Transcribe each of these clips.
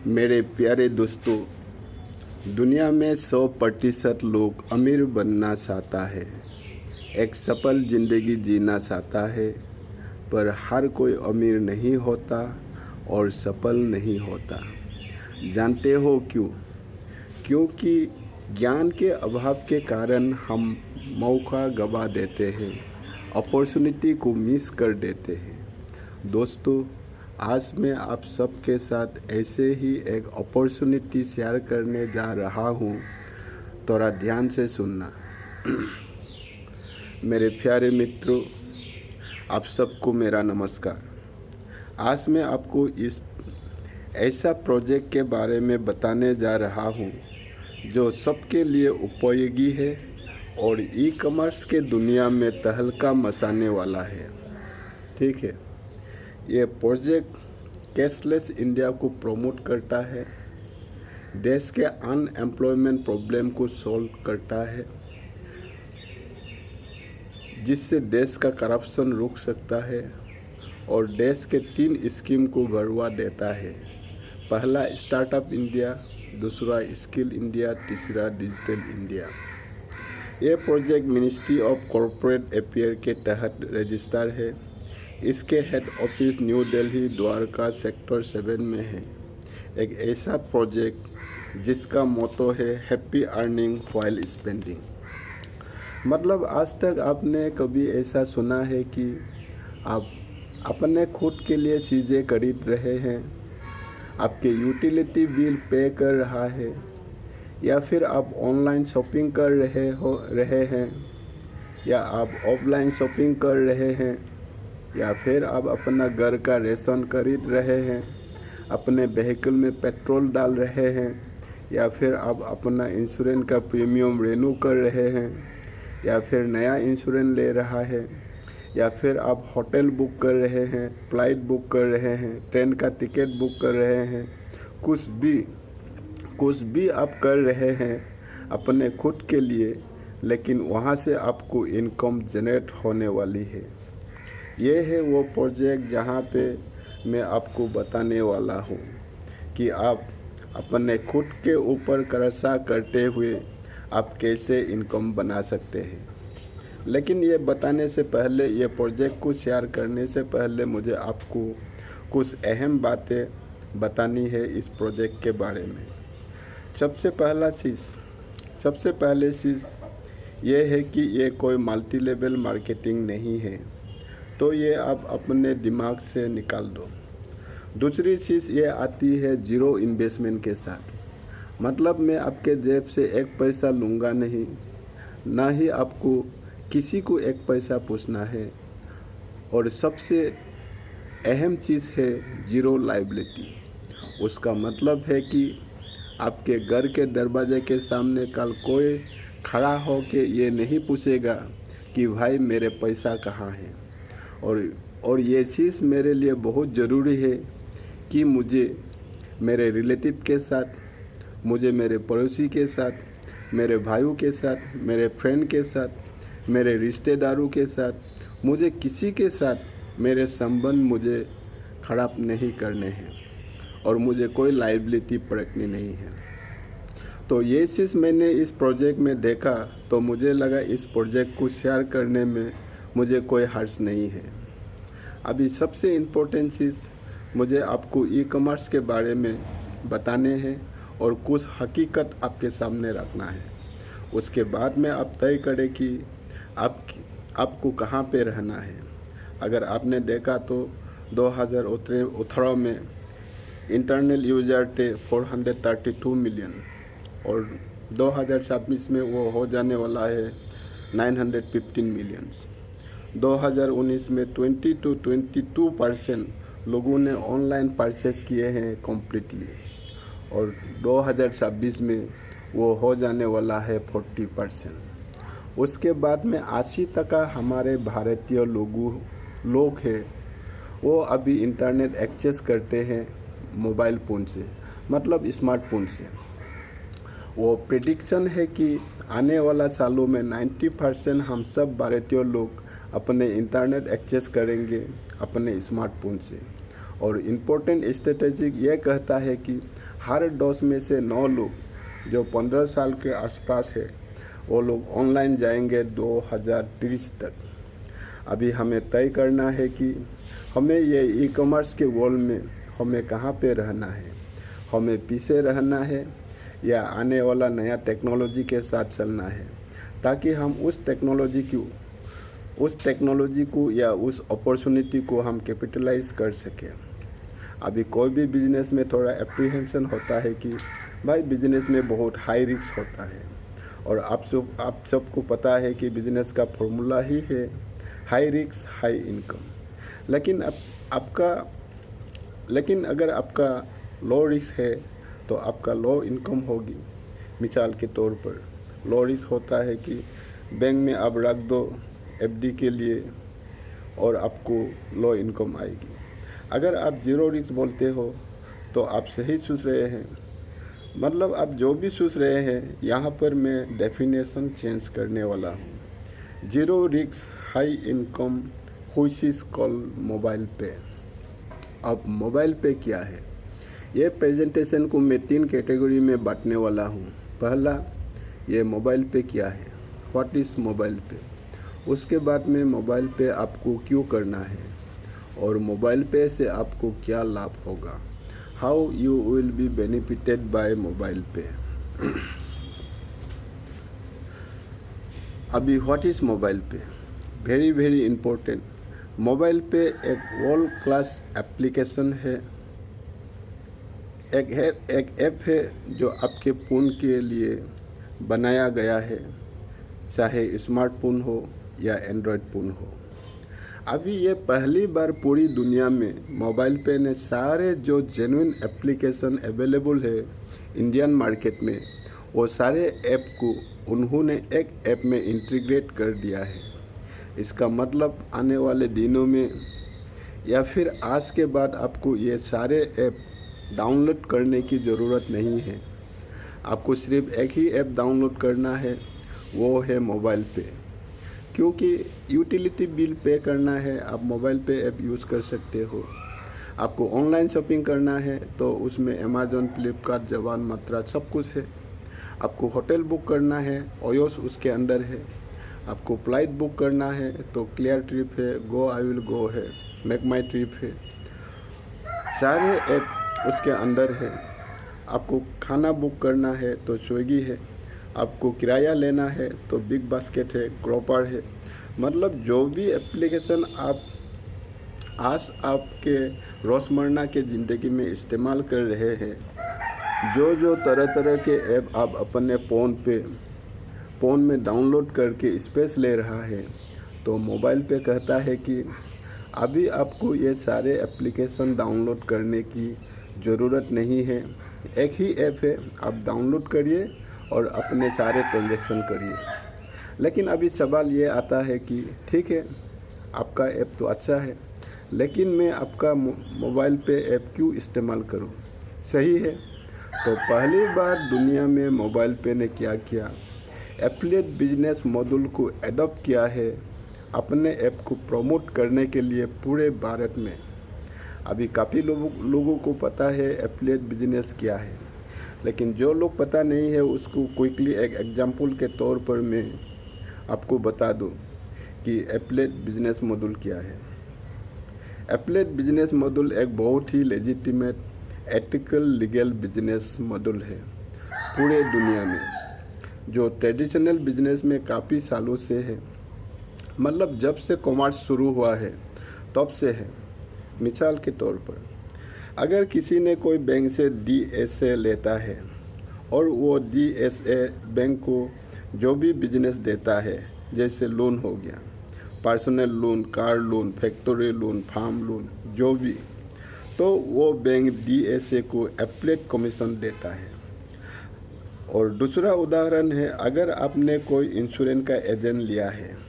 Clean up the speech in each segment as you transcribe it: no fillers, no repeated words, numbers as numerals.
मेरे प्यारे दोस्तों, दुनिया में 100% लोग अमीर बनना चाहता है, एक सफल ज़िंदगी जीना चाहता है। पर हर कोई अमीर नहीं होता और सफल नहीं होता। जानते हो क्यों? क्योंकि ज्ञान के अभाव के कारण हम मौका गवा देते हैं, अपॉर्चुनिटी को मिस कर देते हैं। दोस्तों, आज मैं आप सबके साथ ऐसे ही एक अपॉर्चुनिटी शेयर करने जा रहा हूँ। थोड़ा ध्यान से सुनना। मेरे प्यारे मित्रों, आप सबको मेरा नमस्कार। आज मैं आपको इस ऐसा प्रोजेक्ट के बारे में बताने जा रहा हूँ जो सबके लिए उपयोगी है और ई कॉमर्स के दुनिया में तहलका मचाने वाला है। ठीक है, ये प्रोजेक्ट कैशलेस इंडिया को प्रमोट करता है, देश के अनएम्प्लॉयमेंट प्रॉब्लम को सॉल्व करता है, जिससे देश का करप्शन रुक सकता है और देश के 3 स्कीम को बढ़ावा देता है। पहला स्टार्टअप इंडिया, दूसरा स्किल इंडिया, तीसरा डिजिटल इंडिया। ये project ministry of corporate affair के तहत रजिस्टर है। इसके head office new Delhi Dwarka sector 7 में है। एक ऐसा प्रोजेक्ट जिसका मोटो है हैप्पी अर्निंग व्हाइल स्पेंडिंग। मतलब आज तक आपने कभी ऐसा सुना है कि आप अपने खुद के लिए चीज़ें खरीद रहे हैं, आपके यूटिलिटी बिल पे कर रहा है, या फिर आप ऑनलाइन शॉपिंग कर रहे हैं, या आप ऑफलाइन शॉपिंग कर रहे हैं, या फिर आप अपना घर का रेशन खरीद रहे हैं, अपने व्हीकल में पेट्रोल डाल रहे हैं, या फिर आप अपना इंश्योरेंस का प्रीमियम रेन्यू कर रहे हैं, या फिर नया इंश्योरेंस ले रहा है, या फिर आप होटल बुक कर रहे हैं, फ्लाइट बुक कर रहे हैं, ट्रेन का टिकट बुक कर रहे हैं। कुछ भी आप कर रहे हैं अपने खुद के लिए, लेकिन वहाँ से आपको इनकम जनरेट होने वाली है। ये है वो प्रोजेक्ट जहाँ पे मैं आपको बताने वाला हूँ कि आप अपने खुद के ऊपर खर्चा करते हुए आप कैसे इनकम बना सकते हैं। लेकिन ये बताने से पहले, ये प्रोजेक्ट को शेयर करने से पहले मुझे आपको कुछ अहम बातें बतानी है इस प्रोजेक्ट के बारे में। सबसे पहले चीज़ ये है कि ये कोई मल्टी लेवल मार्केटिंग नहीं है, तो ये आप अपने दिमाग से निकाल दो। दूसरी चीज़ ये आती है जीरो इन्वेस्टमेंट के साथ। मतलब मैं आपके जेब से एक पैसा लूँगा नहीं, ना ही आपको किसी को एक पैसा पूछना है। और सबसे अहम चीज़ है जीरो लायबिलिटी। उसका मतलब है कि आपके घर के दरवाजे के सामने कल कोई खड़ा हो के ये नहीं पूछेगा कि भाई मेरे पैसा कहाँ है। और ये चीज़ मेरे लिए बहुत ज़रूरी है कि मुझे मेरे रिलेटिव के साथ, मुझे मेरे पड़ोसी के साथ, मेरे भाइयों के साथ, मेरे फ्रेंड के साथ, मेरे रिश्तेदारों के साथ, मुझे किसी के साथ मेरे संबंध मुझे ख़राब नहीं करने हैं और मुझे कोई लायबिलिटी परखनी नहीं है। तो ये चीज़ मैंने इस प्रोजेक्ट में देखा, तो मुझे लगा इस प्रोजेक्ट को शेयर करने में मुझे कोई हर्ज नहीं है। अभी सबसे इम्पोर्टेंट चीज़ मुझे आपको ई कॉमर्स के बारे में बताने हैं और कुछ हकीकत आपके सामने रखना है। उसके बाद में आप तय करें कि आपको कहाँ पे रहना है। अगर आपने देखा तो 2018 में इंटरनल यूजर थे 432 मिलियन और 2026 में वो हो जाने वाला है 915 मिलियंस। 2019 में 22% लोगों ने ऑनलाइन परचेस किए हैं कम्प्लीटली, और 2026 में वो हो जाने वाला है 40%। उसके बाद में 80% हमारे भारतीय लोग हैं, वो अभी इंटरनेट एक्सेस करते हैं मोबाइल फ़ोन से, मतलब स्मार्टफोन से। वो प्रेडिक्शन है कि आने वाला सालों में 90% हम सब भारतीय लोग अपने इंटरनेट एक्सेस करेंगे अपने स्मार्टफोन से। और इम्पोर्टेंट स्ट्रेटेजिक ये कहता है कि हर 10 में से 9 लोग जो 15 साल के आसपास है वो लोग ऑनलाइन जाएंगे 2030 तक। अभी हमें तय करना है कि हमें ये ई कॉमर्स के वर्ल्ड में हमें कहाँ पे रहना है, हमें पीछे रहना है या आने वाला नया टेक्नोलॉजी के साथ चलना है, ताकि हम उस टेक्नोलॉजी को या उस अपॉर्चुनिटी को हम कैपिटलाइज कर सकें। अभी कोई भी बिजनेस में थोड़ा एप्रीहेंशन होता है कि भाई बिजनेस में बहुत हाई रिस्क होता है, और आप सबको पता है कि बिजनेस का फॉर्मूला ही है हाई रिस्क हाई इनकम। लेकिन अगर आपका लो रिस्क है तो आपका लो इनकम होगी। मिसाल के तौर पर लो रिस्क होता है कि बैंक में आप रख दो एफडी के लिए और आपको लो इनकम आएगी। अगर आप जीरो रिस्क बोलते हो तो आप सही सोच रहे हैं, मतलब आप जो भी सोच रहे हैं यहाँ पर मैं डेफिनेशन चेंज करने वाला हूँ। Zero risk high income which is called mobile पे। अब मोबाइल पे क्या है, ये प्रेजेंटेशन को मैं 3 कैटेगरी में बांटने वाला हूँ। पहला, ये मोबाइल पे क्या है, व्हाट इज़ मोबाइल पे। उसके बाद में मोबाइल पे आपको क्यों करना है और मोबाइल पे से आपको क्या लाभ होगा, how you will be benefited bye mobile पे। अभी व्हाट इज़ मोबाइल पे, वेरी वेरी इम्पोर्टेंट। मोबाइल पे एक वर्ल्ड क्लास एप्लीकेशन है, एक ऐप है जो आपके फ़ोन के लिए बनाया गया है, चाहे स्मार्टफोन हो या एंड्रॉयड फ़ोन हो। अभी ये पहली बार पूरी दुनिया में मोबाइल पे ने सारे जो जेन्युइन एप्लीकेशन अवेलेबल है इंडियन मार्केट में, वो सारे ऐप को उन्होंने एक ऐप में इंटीग्रेट कर दिया है। इसका मतलब आने वाले दिनों में या फिर आज के बाद आपको ये सारे ऐप डाउनलोड करने की ज़रूरत नहीं है। आपको सिर्फ एक ही ऐप डाउनलोड करना है, वो है मोबाइल पे। क्योंकि यूटिलिटी बिल पे करना है, आप मोबाइल पे ऐप यूज़ कर सकते हो। आपको ऑनलाइन शॉपिंग करना है तो उसमें अमेज़न, फ्लिपकार्ट, जवान, मात्रा सब कुछ है। आपको होटल बुक करना है, ओयोस उसके अंदर है। आपको फ्लाइट बुक करना है तो क्लियर ट्रिप है, गो आई विल गो है, मेक माई ट्रिप है, सारे ऐप उसके अंदर है। आपको खाना बुक करना है तो स्विगी है, आपको किराया लेना है तो बिग बास्केट है, ग्रोपर है। मतलब जो भी एप्लीकेशन आप आज आपके रोज़मर्रा के ज़िंदगी में इस्तेमाल कर रहे हैं, जो तरह तरह के ऐप आप अपने फ़ोन में डाउनलोड करके स्पेस ले रहा है, तो मोबाइल पे कहता है कि अभी आपको ये सारे एप्लीकेशन डाउनलोड करने की ज़रूरत नहीं है। एक ही ऐप है, आप डाउनलोड करिए और अपने सारे ट्रांजैक्शन करिए। लेकिन अभी सवाल ये आता है कि ठीक है, आपका ऐप तो अच्छा है, लेकिन मैं आपका मोबाइल पे ऐप क्यों इस्तेमाल करूं? सही है, तो पहली बार दुनिया में मोबाइल पे ने क्या किया, एफिलिएट बिजनेस मॉडल को एडॉप्ट किया है अपने ऐप को प्रमोट करने के लिए पूरे भारत में। अभी काफ़ी लोगों को पता है एफिलिएट बिजनेस क्या है, लेकिन जो लोग पता नहीं है उसको क्विकली एक एग्जांपल के तौर पर मैं आपको बता दूं कि एफिलिएट बिजनेस मॉडल क्या है। एफिलिएट बिजनेस मॉडल एक बहुत ही legitimate, ethical, legal business model है पूरे दुनिया में, जो ट्रेडिशनल बिजनेस में काफ़ी सालों से है। मतलब जब से कॉमर्स शुरू हुआ है तब से है। मिसाल के तौर पर अगर किसी ने कोई बैंक से DSA लेता है और वो DSA बैंक को जो भी बिजनेस देता है, जैसे लोन हो गया, personal loan, car loan, factory loan, farm loan, जो भी, तो वो बैंक DSA को एफिलिएट कमीशन देता है। और दूसरा उदाहरण है, अगर आपने कोई इंश्योरेंस का एजेंट लिया है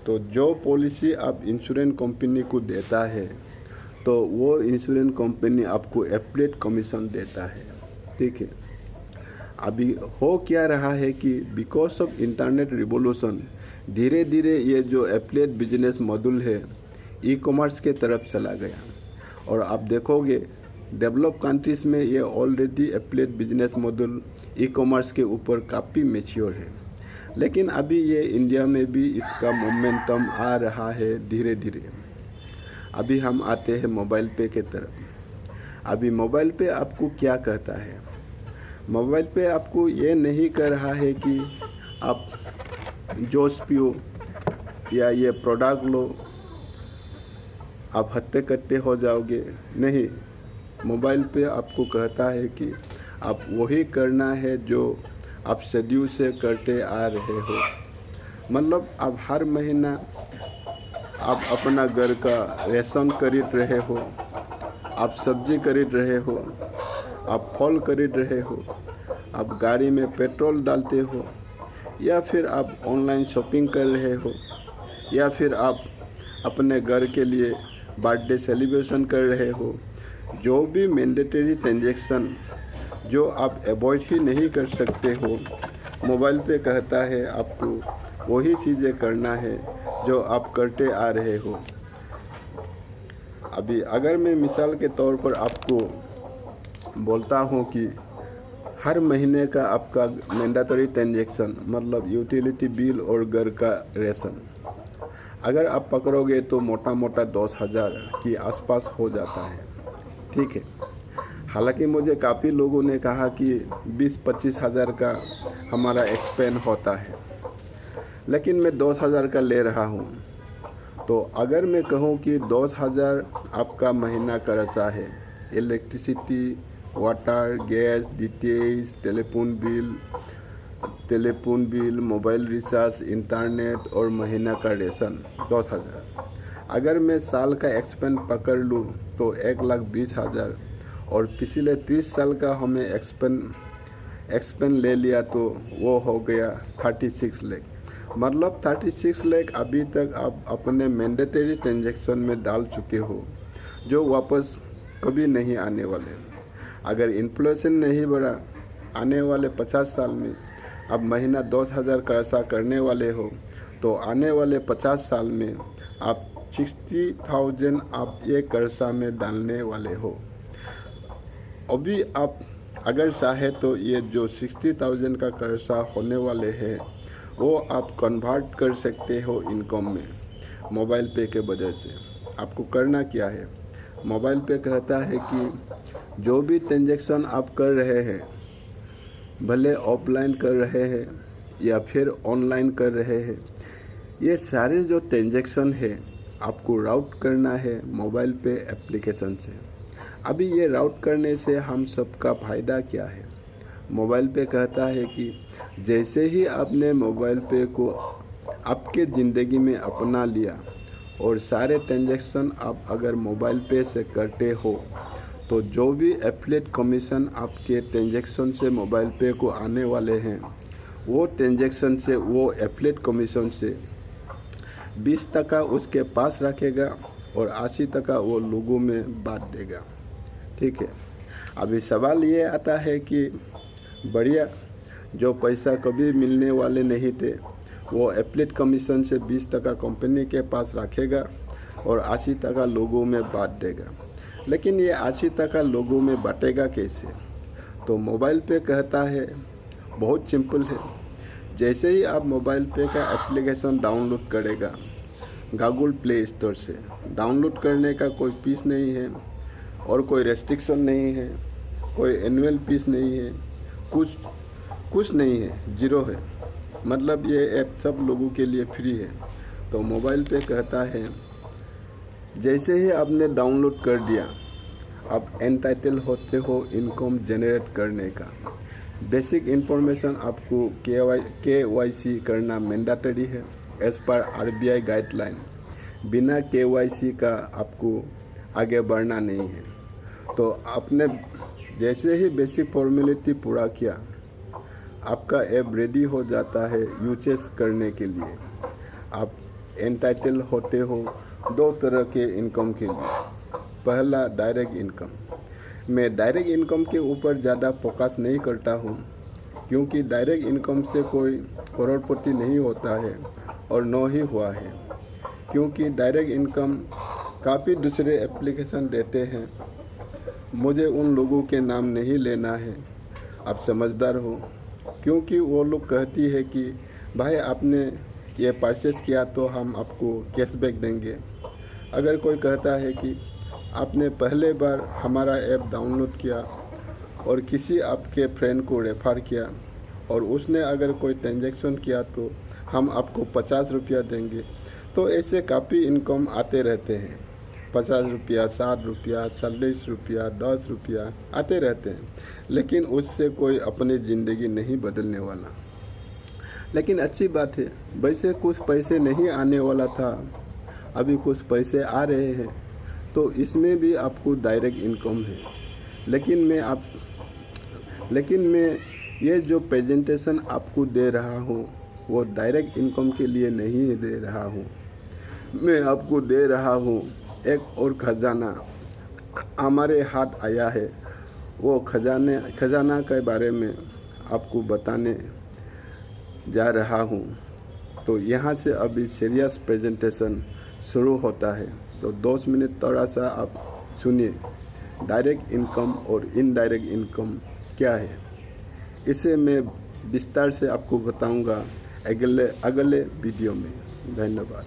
तो जो पॉलिसी आप इंश्योरेंस कंपनी को देता है तो वो इंश्योरेंस कंपनी आपको एफिलिएट कमीशन देता है। ठीक है, अभी हो क्या रहा है कि बिकॉज ऑफ इंटरनेट रिवॉल्यूशन धीरे धीरे ये जो एफिलिएट बिजनेस मॉडल है ई कॉमर्स के तरफ चला गया, और आप देखोगे डेवलप कंट्रीज़ में ये already affiliate business model e commerce के ऊपर काफ़ी मैच्योर है, लेकिन अभी ये इंडिया में भी इसका मोमेंटम आ रहा है धीरे धीरे। अभी हम आते हैं मोबाइल पे के तरफ। अभी मोबाइल पे आपको क्या कहता है? मोबाइल पे आपको ये नहीं कह रहा है कि आप जोश पियो या ये प्रोडक्ट लो, आप हत्ते कट्टे हो जाओगे। नहीं, मोबाइल पे आपको कहता है कि आप वही करना है जो आप सदियों से करते आ रहे हो। मतलब आप हर महीना आप अपना घर का राशन खरीद रहे हो, आप सब्जी खरीद रहे हो, आप फल खरीद रहे हो, आप गाड़ी में पेट्रोल डालते हो, या फिर आप ऑनलाइन शॉपिंग कर रहे हो, या फिर आप अपने घर के लिए बर्थडे सेलिब्रेशन कर रहे हो। जो भी मैंडेटरी ट्रांजैक्शन जो आप अवॉइड ही नहीं कर सकते हो, मोबाइल पे कहता है आपको वही चीज़ें करना है जो आप करते आ रहे हो। अभी अगर मैं मिसाल के तौर पर आपको बोलता हूँ कि हर महीने का आपका मैंडेटरी ट्रांजैक्शन मतलब यूटिलिटी बिल और घर का राशन अगर आप पकड़ोगे तो मोटा मोटा 10,000 के आसपास हो जाता है। ठीक है, हालांकि मुझे काफ़ी लोगों ने कहा कि 20-25 हज़ार का हमारा एक्सपेंड होता है, लेकिन मैं 10,000 का ले रहा हूँ। तो अगर मैं कहूँ कि 10,000 आपका महीना का खर्चा है, electricity, water, gas, DTH, telephone bill, mobile recharge, internet और महीना का राशन 10,000। अगर मैं साल का एक्सपेंड पकड़ लूँ तो 1,20,000 और पिछले 30 साल का हमें एक्सपेंड ले लिया तो वो हो गया 36 लाख। मतलब 36 लाख अभी तक आप अपने मैंडेटरी ट्रांजैक्शन में डाल चुके हो, जो वापस कभी नहीं आने वाले। अगर इन्फ्लेशन नहीं बढ़ा, आने वाले 50 साल में आप महीना 10,000 खर्चा करने वाले हो, तो आने वाले 50 साल में आप 60,000 आप ये कर्जा में डालने वाले हो। अभी आप अगर चाहे तो ये जो 60,000 का कर्जा होने वाले हैं वो आप कन्वर्ट कर सकते हो इनकम में मोबाइल पे के वजह से। आपको करना क्या है? मोबाइल पे कहता है कि जो भी ट्रांजैक्शन आप कर रहे हैं, भले ऑफलाइन कर रहे हैं या फिर ऑनलाइन कर रहे हैं, ये सारे जो ट्रांजैक्शन है आपको राउट करना है मोबाइल पे एप्लीकेशन से। अभी ये राउट करने से हम सबका फ़ायदा क्या है? मोबाइल पे कहता है कि जैसे ही आपने मोबाइल पे को आपके ज़िंदगी में अपना लिया और सारे ट्रांजैक्शन आप अगर मोबाइल पे से करते हो, तो जो भी एफिलिएट कमीशन आपके ट्रांजैक्शन से मोबाइल पे को आने वाले हैं, वो ट्रांजैक्शन से वो एफिलिएट कमीशन से 20% उसके पास रखेगा और 80% वो लोगों में बांट देगा। ठीक है, अभी सवाल ये आता है कि बढ़िया, जो पैसा कभी मिलने वाले नहीं थे वो एफिलिएट कमीशन से 20% कंपनी के पास रखेगा और 80% लोगों में बांट देगा। लेकिन ये 80% लोगों में बांटेगा कैसे? तो मोबाइल पे कहता है बहुत सिंपल है। जैसे ही आप मोबाइल पे का एप्लीकेशन डाउनलोड करेगा गूगल प्ले स्टोर से, डाउनलोड करने का कोई फीस नहीं है और कोई रेस्ट्रिक्शन नहीं है, कोई एनुअल फीस नहीं है, कुछ नहीं है, जीरो है। मतलब ये ऐप सब लोगों के लिए फ्री है। तो मोबाइल पे कहता है जैसे ही आपने डाउनलोड कर दिया, आप एंटाइटल होते हो इनकम जनरेट करने का। बेसिक इन्फॉर्मेशन आपको KYC करना मैंडेटरी है एज़ पर RBI गाइडलाइन। बिना KYC का आपको आगे बढ़ना नहीं है। तो आपने जैसे ही बेसिक फॉर्मेलिटी पूरा किया, आपका ऐप रेडी हो जाता है यूजेस करने के लिए। आप एंटाइटल होते हो 2 तरह के इनकम के लिए। पहला डायरेक्ट इनकम। मैं डायरेक्ट इनकम के ऊपर ज़्यादा फोकस नहीं करता हूँ, क्योंकि डायरेक्ट इनकम से कोई करोड़पति नहीं होता है और न ही हुआ है। क्योंकि डायरेक्ट इनकम काफ़ी दूसरे एप्लीकेशन देते हैं, मुझे उन लोगों के नाम नहीं लेना है, आप समझदार हो, क्योंकि वो लोग कहती है कि भाई आपने ये परचेस किया तो हम आपको कैशबैक देंगे। अगर कोई कहता है कि आपने पहले बार हमारा ऐप डाउनलोड किया और किसी आपके फ्रेंड को रेफ़र किया और उसने अगर कोई ट्रांजैक्शन किया तो हम आपको 50 रुपया देंगे। तो ऐसे काफ़ी इनकम आते रहते हैं, 50 रुपया, 60 रुपया, 40 रुपया, 10 रुपया आते रहते हैं, लेकिन उससे कोई अपनी ज़िंदगी नहीं बदलने वाला। लेकिन अच्छी बात है, वैसे कुछ पैसे नहीं आने वाला था, अभी कुछ पैसे आ रहे हैं, तो इसमें भी आपको डायरेक्ट इनकम है। लेकिन मैं ये जो प्रेजेंटेशन आपको दे रहा हूँ वो डायरेक्ट इनकम के लिए नहीं दे रहा हूँ, मैं आपको दे रहा हूँ एक और खजाना हमारे हाथ आया है, वो खजाना के बारे में आपको बताने जा रहा हूँ। तो यहाँ से अभी सीरियस प्रेजेंटेशन शुरू होता है, तो 2 मिनट थोड़ा सा आप सुनिए। डायरेक्ट इनकम और इनडायरेक्ट इनकम क्या है, इसे मैं विस्तार से आपको बताऊंगा अगले वीडियो में। धन्यवाद।